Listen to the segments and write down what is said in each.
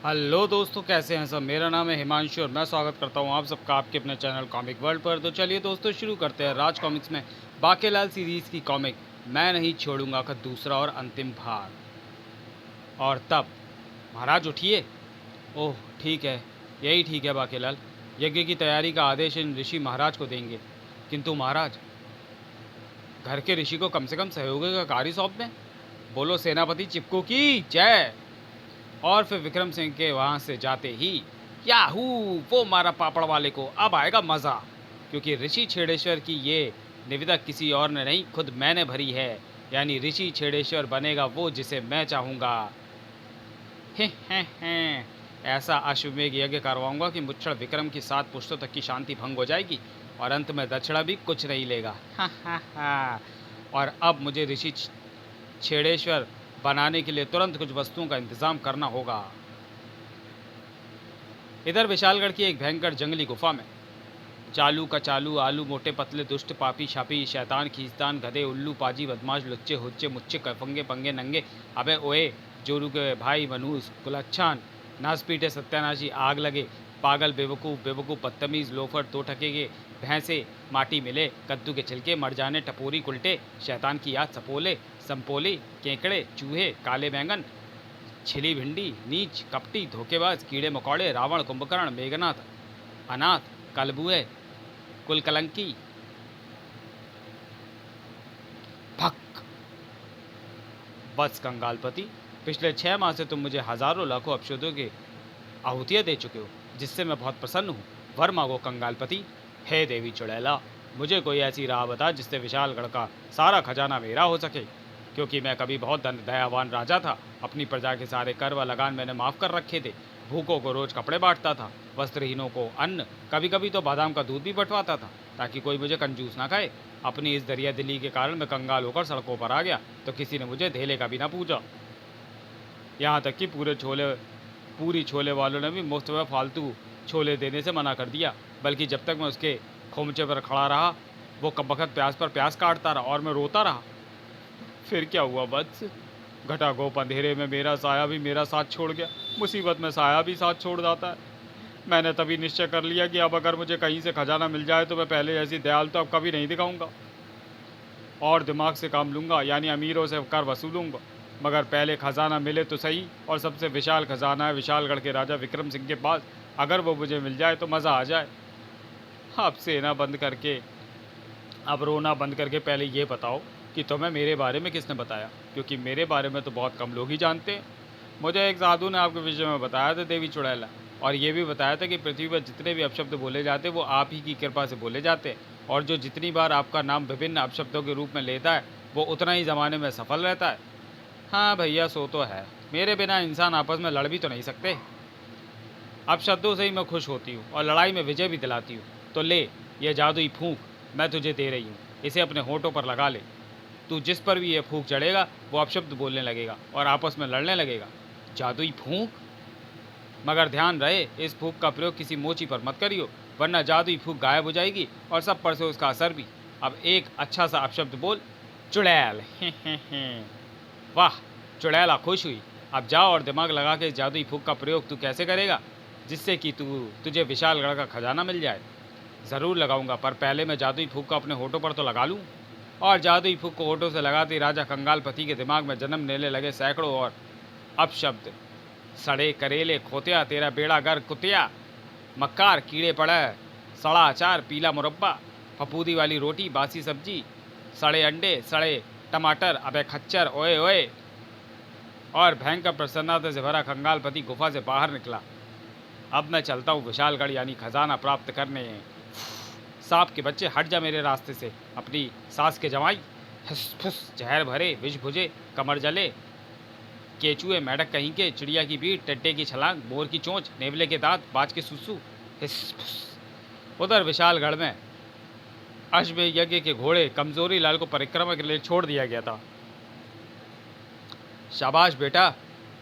Hello दोस्तों, कैसे हैं सब। मेरा नाम है हिमांशु और मैं स्वागत करता हूं आप सबका आपके अपने चैनल कॉमिक वर्ल्ड पर। तो चलिए दोस्तों, शुरू करते हैं राज कॉमिक्स में बाकेलाल सीरीज़ की कॉमिक मैं नहीं छोड़ूंगा का दूसरा और अंतिम भाग। और तब महाराज उठिए। ओह ठीक है, यही ठीक है बाकेलाल। यज्ञ की तैयारी का आदेश इन ऋषि महाराज को देंगे। किंतु महाराज, घर के ऋषि को कम से कम सहयोगी का कार्य सौंप दें। बोलो सेनापति चिपको की जय। और फिर विक्रम सिंह के वहाँ से जाते ही याहू, वो मारा पापड़ वाले को, अब आएगा मज़ा। क्योंकि ऋषि छेड़ेश्वर की ये निविदा किसी और ने नहीं, खुद मैंने भरी है। यानी ऋषि छेड़ेश्वर बनेगा वो जिसे मैं चाहूँगा। हे ऐसा अश्वमेघ यज्ञ करवाऊंगा कि मुच्छड़ विक्रम की 7 पुश्तों तक की शांति भंग हो जाएगी और अंत में दक्षिणा भी कुछ नहीं लेगा। और अब मुझे ऋषि छेड़ेश्वर बनाने के लिए तुरंत कुछ वस्तुओं का इंतजाम करना होगा। इधर विशालगढ़ की एक भयंकर जंगली गुफा में चालू का चालू, आलू मोटे पतले, दुष्ट पापी छापी, शैतान खींचतान, गधे उल्लू पाजी बदमाश लुच्चे हुच्चे मुच्चे कफंगे पंगे नंगे, अबे ओए जोरू के भाई मनूस कुलच्छान, नास पीटे सत्यानाशी, आग लगे, पागल बेवकूफ़ बेवकूफ़ बदतमीज़ लोफर दो टके के, भैंसे माटी मिले, कद्दू के छिलके, मर जाने टपोरी कुलटे, शैतान की याद सपोले संपोले, केकड़े चूहे, काले बैंगन, छिली भिंडी, नीच कपटी धोखेबाज, कीड़े मकोड़े, रावण कुंभकर्ण, मेघनाथ अनाथ, कलबुए कुलकलंकी। भक। बस कंगालपति, पिछले 6 माह से तुम मुझे हजारों लाखों अपशब्दों की आहुतियाँ दे चुके हो, जिससे मैं बहुत प्रसन्न हूँ। वर मांगो कंगालपति। हे देवी चुड़ैला, मुझे कोई ऐसी राह बता जिससे विशालगढ़ का सारा खजाना मेरा हो सके। क्योंकि मैं कभी बहुत दयावान राजा था। अपनी प्रजा के सारे कर व लगान मैंने माफ़ कर रखे थे। भूखों को रोज कपड़े बांटता था, वस्त्रहीनों को अन्न, कभी कभी तो बादाम का दूध भी बंटवाता था, ताकि कोई मुझे कंजूस ना खाए। अपनी इस दरिया दिली के कारण मैं कंगाल होकर सड़कों पर आ गया, तो किसी ने मुझे धेले का भी ना पूछा। यहाँ तक कि पूरी छोले वालों ने भी मुफ्त में फालतू छोले देने से मना कर दिया। बल्कि जब तक मैं उसके खोमचे पर खड़ा रहा, वो कब वक्त प्यास पर प्यास काटता रहा और मैं रोता रहा। फिर क्या हुआ वत्स? घटा गोप अंधेरे में मेरा साया भी मेरा साथ छोड़ गया। मुसीबत में साया भी साथ छोड़ जाता है। मैंने तभी निश्चय कर लिया कि अब अगर मुझे कहीं से खजाना मिल जाए तो मैं पहले जैसी दयाल तो अब कभी नहीं दिखाऊंगा और दिमाग से काम लूंगा, यानी अमीरों से कर वसूलूंगा। मगर पहले खजाना मिले तो सही, और सबसे विशाल खजाना है विशालगढ़ के राजा विक्रम सिंह के पास। अगर वो मुझे मिल जाए तो मज़ा आ जाए। अब रोना बंद करके पहले ये बताओ कि तुम्हें मेरे बारे में किसने बताया, क्योंकि मेरे बारे में तो बहुत कम लोग ही जानते हैं। मुझे एक साधु ने आपके विषय में बताया था देवी चुड़ैला, और ये भी बताया था कि पृथ्वी पर जितने भी अपशब्द बोले जाते वो आप ही की कृपा से बोले जाते हैं, और जो जितनी बार आपका नाम विभिन्न अपशब्दों के रूप में लेता है वो उतना ही ज़माने में सफल रहता है। हाँ भैया, सो तो है। मेरे बिना इंसान आपस में लड़ भी तो नहीं सकते। अपशब्दों से ही मैं खुश होती हूँ और लड़ाई में विजय भी दिलाती हूँ। तो ले, ये जादुई फूंक मैं तुझे दे रही हूँ, इसे अपने होठों पर लगा ले। तू जिस पर भी ये फूंक चढ़ेगा वो अपशब्द बोलने लगेगा और आपस में लड़ने लगेगा। जादुई फूंक? मगर ध्यान रहे, इस फूंक का प्रयोग किसी मोची पर मत करियो, वरना जादुई फूंक गायब हो जाएगी और सब पर से उसका असर भी। अब एक अच्छा सा अपशब्द बोल। चुड़ैल। वाह, चुड़ैला खुश हुई। अब जाओ और दिमाग लगा के इस जादुई फूंक का प्रयोग तू कैसे करेगा जिससे कि तुझे विशालगढ़ का खजाना मिल जाए। ज़रूर लगाऊंगा, पर पहले मैं जादुई फूंक को अपने होठों पर तो लगा लूँ। और जादुई फूंक को होठों से लगाते ही राजा कंगालपति के दिमाग में जन्म लेने लगे सैकड़ों और अपशब्द। सड़े करेले खोतिया, तेरा बेड़ा गर कुतिया, मक्कार कीड़े पड़ा, सड़ा अचार, पीला मुरब्बा, फफूदी वाली रोटी, बासी सब्जी, सड़े अंडे, सड़े टमाटर, अबे खच्चर, ओए ओए। और भयंकर प्रसन्नता से भरा कंगालपति गुफा से बाहर निकला। अब मैं चलता हूँ विशालगढ़, यानी खजाना प्राप्त करने। सांप के बच्चे हट जा मेरे रास्ते से, अपनी सास के जमाई। फुस फुस, जहर भरे, विष भुजे, कमर जले, केचुए, मेढक कहीं के, चिड़िया की भीड़, टड्डे की छलांग, मोर की चोंच, नेवले के दांत, बाज के सुसु। हिस फुस। उधर विशालगढ़ में अश्वमेध यज्ञ के घोड़े कमजोरी लाल को परिक्रमा के लिए छोड़ दिया गया था। शाबाश बेटा,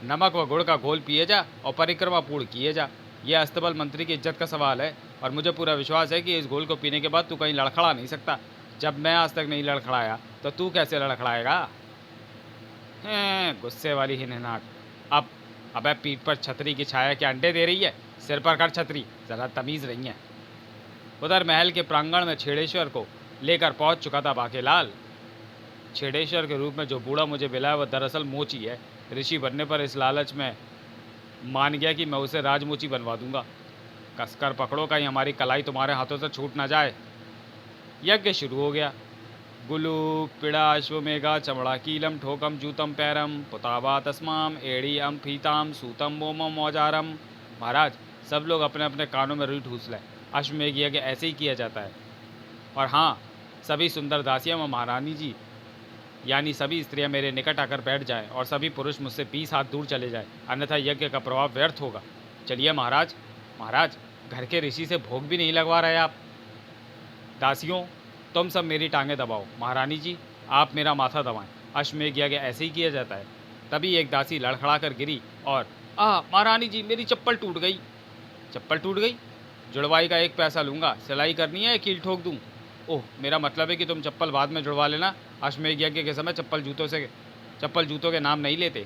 नमक व गुड़ का घोल पिए जा और परिक्रमा पूर्ण किए जा। यह अस्तबल मंत्री की इज्जत का सवाल है, और मुझे पूरा विश्वास है कि इस घोल को पीने के बाद तू कहीं लड़खड़ा नहीं सकता। जब मैं आज तक नहीं लड़खड़ाया तो तू कैसे लड़खड़ाएगा? गुस्से वाली हिनहनाहट। अब अबे पीठ पर छतरी की छाया के अंडे दे रही है, सिर पर कर छतरी, ज़रा तमीज़ नहीं है। उधर महल के प्रांगण में छेड़ेश्वर को लेकर पहुंच चुका था बाकेलाल। छेड़ेश्वर के रूप में जो बूढ़ा मुझे मिला है वह दरअसल मोची है। ऋषि बनने पर इस लालच में मान गया कि मैं उसे राजमोची बनवा दूंगा। कसकर पकड़ो, कहीं हमारी कलाई तुम्हारे हाथों से छूट ना जाए। यज्ञ शुरू हो गया। गुलू पिड़ा अश्वमेघा चमड़ा कीलम ठोकम जूतम पैरम पुतावा तस्माम एड़ी अम फीताम सूतम मोमम औजारम। महाराज, सब लोग अपने अपने कानों में रुई ठूस लें। अश्वमेघ यज्ञ ऐसे ही किया जाता है। और हाँ, सभी सुंदर दासियाँ व महारानी जी यानी सभी स्त्रियां मेरे निकट आकर बैठ जाएं और सभी पुरुष मुझसे 20 हाथ दूर चले जाएं, अन्यथा यज्ञ का प्रभाव व्यर्थ होगा। चलिए महाराज। महाराज, घर के ऋषि से भोग भी नहीं लगवा रहे आप। दासियों, तुम सब मेरी टांगें दबाओ। महारानी जी, आप मेरा माथा दबाएं। अश्वमेघ यज्ञ ऐसे ही किया जाता है। तभी एक दासी लड़खड़ा कर गिरी और महारानी जी, मेरी चप्पल टूट गई। चप्पल टूट गई? जुड़वाई का 1 पैसा लूँगा। सिलाई करनी है, कील ठोक दूँ? ओह, मेरा मतलब है कि तुम चप्पल बाद में जुड़वा लेना। अश्वमेघ यज्ञ के समय चप्पल जूतों के नाम नहीं लेते।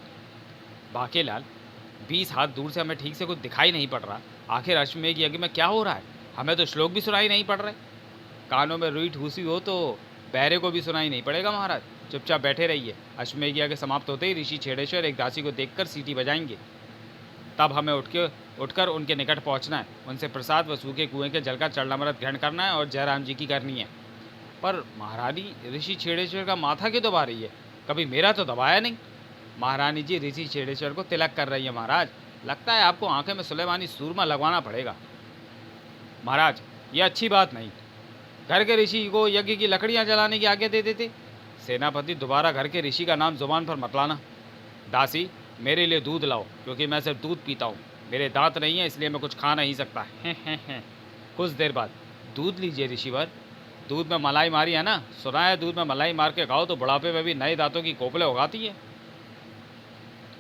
बाकेलाल, 20 हाथ दूर से हमें ठीक से कुछ दिखाई नहीं पड़ रहा। आखिर अश्वमेघ यज्ञ में क्या हो रहा है? हमें तो श्लोक भी सुनाई नहीं पड़ रहे। कानों में रुई ठूसी हो तो बहरे को भी सुनाई नहीं पड़ेगा। महाराज, चुपचाप बैठे रहिए। अश्वमेघ यज्ञ समाप्त होते ही ऋषि छेड़ेश्वर एक दासी को देखकर सीटी बजाएंगे। तब हमें उठकर उनके निकट पहुंचना है। उनसे प्रसाद व सूखे कुएं के जल का चरणामृत ग्रहण करना है और जयराम जी की करनी है। पर महारानी, ऋषि छेड़ेश्वर का माथा क्यों दबा रही है? कभी मेरा तो दबाया नहीं। महारानी जी ऋषि छेड़ेश्वर को तिलक कर रही है। महाराज, लगता है आपको आंखें में सुलेमानी सूरमा लगवाना पड़ेगा। महाराज, ये अच्छी बात नहीं। घर के ऋषि को यज्ञ की लकड़ियां जलाने की आज्ञा दे देते। सेनापति, दोबारा घर के ऋषि का नाम जुबान पर मत लाना। दासी, मेरे लिए दूध लाओ, क्योंकि मैं सिर्फ दूध पीता हूँ। मेरे दांत नहीं है, इसलिए मैं कुछ खा नहीं सकता। कुछ देर बाद, दूध लीजिए ऋषिवर। दूध में मलाई मारी है ना? सुना है दूध में मलाई मार के खाओ तो बुढ़ापे में भी नए दांतों की कोपले उगाती है।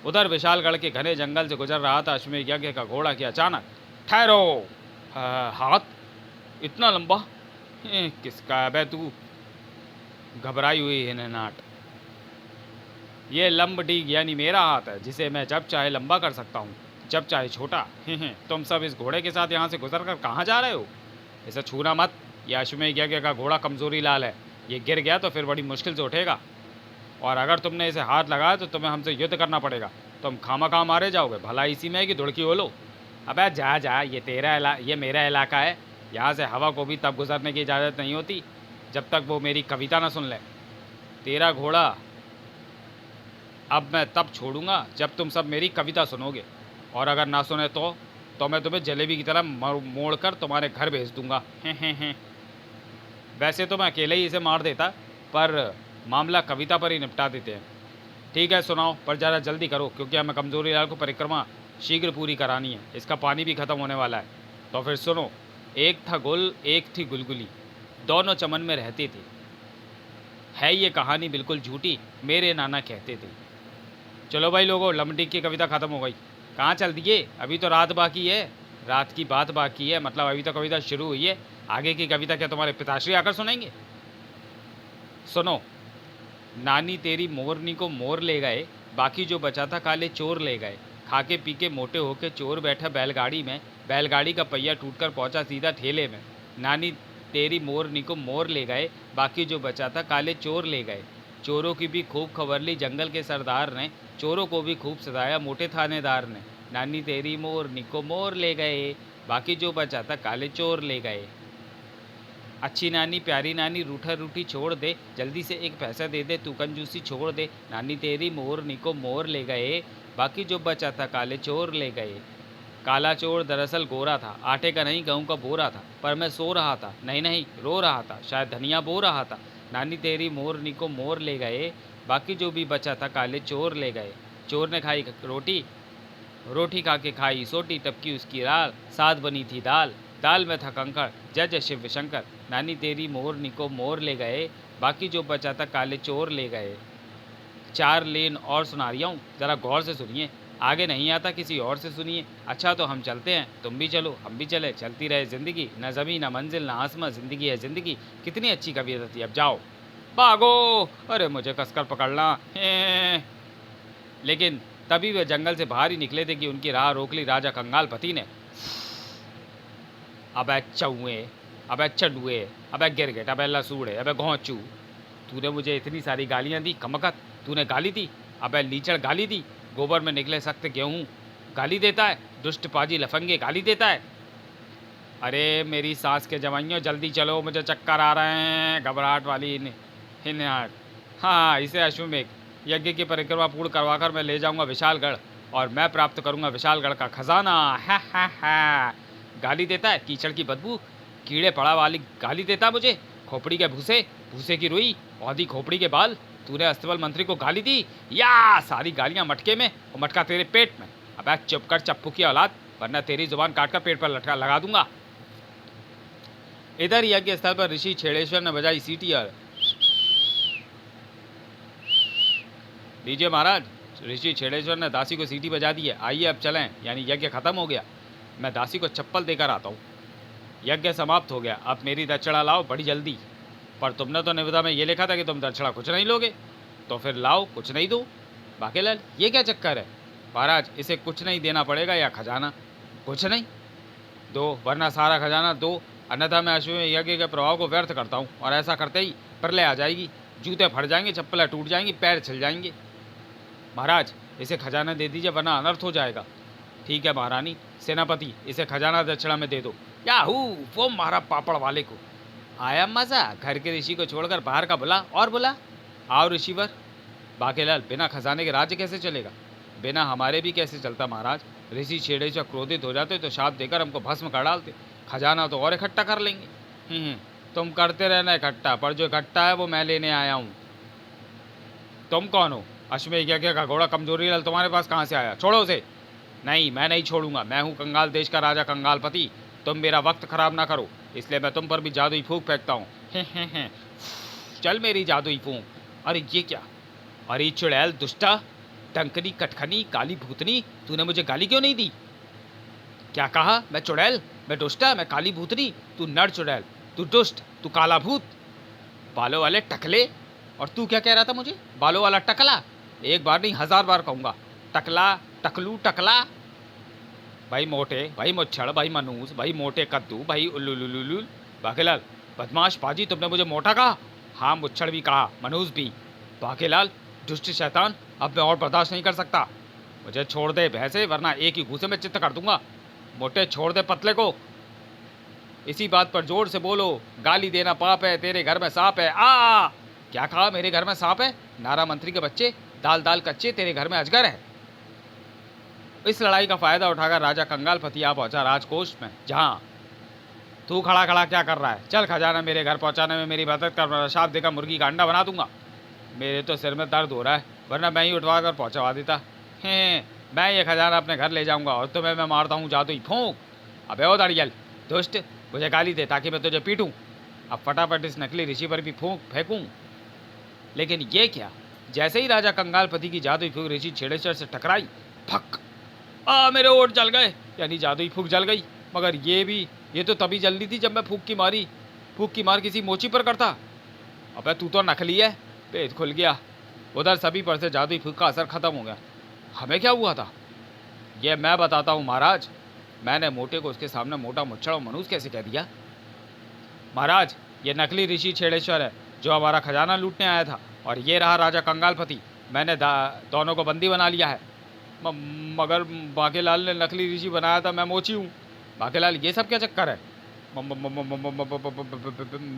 उधर विशालगढ़ के घने जंगल से गुजर रहा था अश्वमेघ यज्ञ का घोड़ा कि अचानक, ठहरो। हाथ इतना लंबा? किसका है बे तू? घबराई हुई है नाट। ये लंबडीग यानी मेरा हाथ है, जिसे मैं जब चाहे लंबा कर सकता हूँ, जब चाहे छोटा। तुम सब इस घोड़े के साथ यहाँ से गुजर कर कहाँ जा रहे हो? इसे छूना मत। यह अश्वमेघ यज्ञ का घोड़ा कमजोरी लाल है। ये गिर गया तो फिर बड़ी मुश्किल से उठेगा, और अगर तुमने इसे हाथ लगाया तो तुम्हें हमसे युद्ध करना पड़ेगा। तुम खामखा मारे जाओगे। भला इसी में है कि धुड़की हो लो। अबे जा जा, ये मेरा इलाका है। यहाँ से हवा को भी तब गुजरने की इजाज़त नहीं होती जब तक वो मेरी कविता ना सुन ले। तेरा घोड़ा अब मैं तब छोड़ूंगा जब तुम सब मेरी कविता सुनोगे, और अगर ना सुने तो मैं तुम्हें जलेबी की तरह मोड़ कर तुम्हारे घर भेज दूंगा। वैसे तो मैं अकेले ही इसे मार देता, पर मामला कविता पर ही निपटा देते हैं। ठीक है, सुनाओ, पर ज़रा जल्दी करो, क्योंकि हमें कमजोरी लाल को परिक्रमा शीघ्र पूरी करानी है। इसका पानी भी खत्म होने वाला है। तो फिर सुनो। एक था गुल, एक थी गुलगुली, दोनों चमन में रहते थे। है ये कहानी बिल्कुल झूठी, मेरे नाना कहते थे। चलो भाई लोगों, लमडिक की कविता ख़त्म हो गई। कहाँ चल दिए? अभी तो रात बाकी है। रात की बात बाकी है, मतलब अभी तो कविता शुरू हुई है। आगे की कविता क्या तुम्हारे पिताश्री आकर सुनाएंगे? सुनो। नानी तेरी मोरनी को मोर ले गए, बाकी जो बचा था काले चोर ले गए। खाके पी के मोटे होके चोर बैठा बैलगाड़ी में, बैलगाड़ी का पहिया टूटकर पहुंचा सीधा ठेले में। नानी तेरी मोरनी को मोर ले गए, बाकी जो बचा था काले चोर ले गए। चोरों की भी खूब खबर ली जंगल के सरदार ने, चोरों को भी खूब सताया मोटे थानेदार ने। नानी तेरी मोरनी को मोर ले गए, बाकी जो बचा था काले चोर ले गए। अच्छी नानी प्यारी नानी रूठा रूठी छोड़ दे, जल्दी से 1 पैसा दे दे, तू कंजूसी छोड़ दे। नानी तेरी मोरनी को मोर ले गए, बाकी जो बचा था काले चोर ले गए। काला चोर दरअसल गोरा था, आटे का नहीं गेहूं का बोरा था, पर मैं सो रहा था, नहीं रो रहा था, शायद धनिया बो रहा था। नानी तेरी मोरनी को मोर ले गए, बाकी जो भी बचा था काले चोर ले गए। चोर ने खाई रोटी, रोटी खा के खाई सोटी, टपकी उसकी राल, साथ बनी थी दाल, दाल में था कंकड़, जय जय शिव शंकर। नानी तेरी मोरनी को मोर ले गए, बाकी जो बचा था काले चोर ले गए। 4 लेन और सुना रही हूँ, ज़रा गौर से सुनिए। आगे नहीं आता किसी और से सुनिए। अच्छा तो हम चलते हैं, तुम भी चलो हम भी चले, चलती रहे ज़िंदगी, न ज़मीन न मंजिल न आसमां, ज़िंदगी है ज़िंदगी। कितनी अच्छी कविता थी। अब जाओ भागो। अरे मुझे कसकर पकड़ना। लेकिन तभी वे जंगल से बाहर ही निकले थे कि उनकी राह रोक ली राजा कंगालपति ने। अबे चौए, अबे चंडुए, अबे गिरगिट, अबे लसूड़े, अबे घोंचू, तूने मुझे इतनी सारी गालियां दी कमकत। तूने गाली दी, अबे लीचड़ गाली दी। गोबर में निकले सख्त गेहूं गाली देता है। दुष्ट पाजी लफंगे गाली देता है। अरे मेरी सांस के जवाइयों, जल्दी चलो, मुझे चक्कर आ रहे हैं। घबराहट वाली हिनहाट। हाँ, इसे अश्वमेघ यज्ञ की परिक्रमा पूर्ण करवाकर मैं ले जाऊंगा विशालगढ़, और मैं प्राप्त करूंगा विशालगढ़ का खजाना। हा। गाली देता है, कीचड़ की बदबू, कीड़े पड़ा वाली गाली देता मुझे। खोपड़ी के भूसे, भूसे की रुई, औधी खोपड़ी के बाल। तूने अस्तबल मंत्री को गाली दी, या सारी गालियां मटके में और मटका तेरे पेट में। अब चुप कर चप्पू की औलाद, वरना तेरी जुबान काटकर पेट पर लटका लगा दूंगा। इधर यज्ञ स्थल पर ऋषि छेड़ेश्वर ने बजाई सीटी और लीजिए महाराज, ऋषि छेड़ेश्वर ने दासी को सीटी बजा दी है। आइए अब चलें, यानी यज्ञ खत्म हो गया। मैं दासी को चप्पल देकर आता हूँ। यज्ञ समाप्त हो गया, अब मेरी दक्षिणा लाओ बड़ी जल्दी। पर तुमने तो निविदा में ये लिखा था कि तुम दक्षिणा कुछ नहीं लोगे, तो फिर लाओ कुछ नहीं दो। बाकेलाल, ये क्या चक्कर है? महाराज, इसे कुछ नहीं देना पड़ेगा या खजाना? कुछ नहीं दो, वरना सारा खजाना दो, अन्यथा मैं अश्वमेध यज्ञ के प्रभाव को व्यर्थ करता हूँ, और ऐसा करते ही प्रलय आ जाएगी। जूते फट जाएंगे, चप्पलें टूट जाएंगी, पैर छिल जाएंगे। महाराज, इसे खजाना दे दीजिए, वरना अनर्थ हो जाएगा। ठीक है महारानी। सेनापति, इसे खजाना दक्षिणा में दे दो। याहू, वो मारा पापड़ वाले को। आया मजा। घर के ऋषि को छोड़कर बाहर का बुला, और बुला। आओ ऋषिवर। बाकेलाल, बिना खजाने के राज्य कैसे चलेगा? बिना हमारे भी कैसे चलता महाराज? ऋषि छेड़ेश्वर क्रोधित हो जाते तो शाप देकर हमको भस्म कर डालते। खजाना तो और इकट्ठा कर लेंगे। तुम करते रहना इकट्ठा, पर जो इकट्ठा है वो मैं लेने आया हूँ। तुम कौन हो? अश्वमेध यज्ञ का घोड़ा कमजोरी लाल तुम्हारे पास कहाँ से आया? छोड़ो उसे। नहीं, मैं नहीं छोड़ूंगा। मैं हूँ कंगाल देश का राजा कंगालपति। तुम मेरा वक्त खराब ना करो, इसलिए मैं तुम पर भी जादुई फूंक फेंकता हूँ। चल मेरी जादुई फूंक। अरे ये क्या? अरे चुड़ैल दुष्टा, डंकनी कटखनी काली भूतनी, तूने मुझे गाली क्यों नहीं दी? क्या कहा? मैं चुड़ैल, मैं दुष्टा, मैं काली भूतनी? तू नर चुड़ैल, तू दुष्ट, तू काला भूत, बालों वाले टकले। और तू क्या कह रहा था मुझे? बालों वाला टकला। एक बार नहीं 1000 बार कहूँगा। टकला, टकलू, टकला। भाई मोटे, भाई मुच्छड़, भाई मनूस, भाई मोटे कद्दू, भाई उल्लू। बाकेलाल, बदमाश पाजी, तुमने मुझे मोटा कहा? हाँ, मुच्छड़ भी कहा, मनूस भी। बाकेलाल, दुष्ट शैतान, अब मैं और बर्दाश्त नहीं कर सकता। मुझे छोड़ दे भैंसे, वरना एक ही घूसे में चित्त कर दूंगा। मोटे, छोड़ दे पतले को। इसी बात पर जोर से बोलो। गाली देना पाप है, तेरे घर में सांप है। आ क्या कहा? मेरे घर में सांप है? नारा मंत्री के बच्चे, दाल दाल कच्चे, तेरे घर में अजगर है। इस लड़ाई का फायदा उठाकर राजा कंगालपति आ पहुंचा राजकोष में, जहां तू खड़ा खड़ा क्या कर रहा है? चल, खजाना मेरे घर पहुंचाने में मेरी मदद कर, शाप देकर मुर्गी का अंडा बना दूंगा। मेरे तो सिर में दर्द हो रहा है, वरना मैं ही उठवा कर पहुंचवा देता। मैं ये खजाना अपने घर ले जाऊंगा, और तुम्हें मैं मारता हूँ जादुई फूंक। अबे ओ दड़ियल दुष्ट, मुझे गाली दे ताकि मैं तुझे पीटूं। अब फटाफट इस नकली ऋषि पर भी फूंक फेंकूं। लेकिन ये क्या? जैसे ही राजा कंगालपति की जादुई फूंक ऋषि छेड़ेश्वर से टकराई, फक, मेरे ओठ जल गए, यानी जादुई फूंक जल गई। मगर ये तो तभी जल्दी थी जब मैं फूंक की मार किसी मोची पर करता। अबे तू तो नकली है। पेट खुल गया। उधर सभी पर से जादुई फूंक का असर खत्म हो गया। हमें क्या हुआ था? ये मैं बताता हूँ महाराज। मैंने मोटे को उसके सामने मोटा, मुच्छड़ और मनूस कैसे कह दिया? महाराज, ये नकली ऋषि छेड़ेश्वर है जो हमारा खजाना लूटने आया था, और ये रहा राजा कंगालपति। मैंने दोनों को बंदी बना लिया है। मगर बाकेलाल ने नकली ऋषि बनाया था, मैं मोची हूँ। बाकेलाल, ये सब क्या चक्कर है?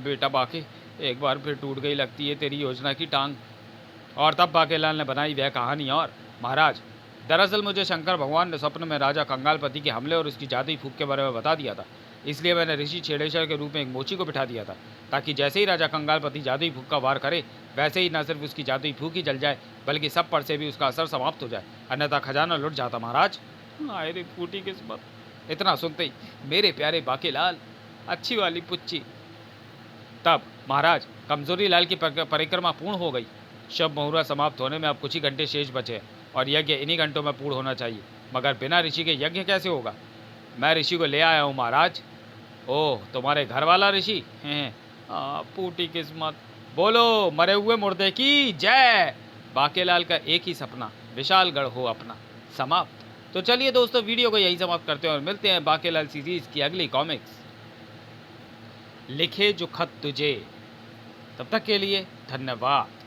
बेटा बाके, एक बार फिर टूट गई लगती है तेरी योजना की टांग। और तब बाकेलाल ने बनाई वह कहानी। और महाराज, दरअसल मुझे शंकर भगवान ने स्वप्न में राजा कंगालपति के हमले और उसकी जादुई फूंक के बारे में बता दिया था। इसलिए मैंने ऋषि छेड़ेश्वर के रूप में एक मोची को बिठा दिया था, ताकि जैसे ही राजा कंगालपति जादुई फूंक का वार करे, वैसे ही न सिर्फ उसकी जादुई फूंक ही जल जाए, बल्कि सब पर से भी उसका असर समाप्त हो जाए, अन्यथा खजाना लुट जाता। महाराज, आए रे फूटी किस्मत। इतना सुनते ही मेरे प्यारे बाकेलाल, अच्छी वाली पुच्ची। तब महाराज, कमजोरी लाल की परिक्रमा पूर्ण हो गई। शब मुहूर्त समाप्त होने में अब कुछ ही घंटे शेष बचे, और यज्ञ इन्हीं घंटों में पूर्ण होना चाहिए। मगर बिना ऋषि के यज्ञ कैसे होगा? मैं ऋषि को ले आया हूँ महाराज। ओह, तुम्हारे घर वाला ऋषि? फूटी किस्मत। बोलो, मरे हुए मुर्दे की जय। बाकेलाल का एक ही सपना, विशालगढ़ हो अपना समाप्त। तो चलिए दोस्तों, वीडियो को यही समाप्त करते हैं और मिलते हैं बांकेलाल सीरीज़ की अगली कॉमिक्स लिखे जो खत तुझे। तब तक के लिए धन्यवाद।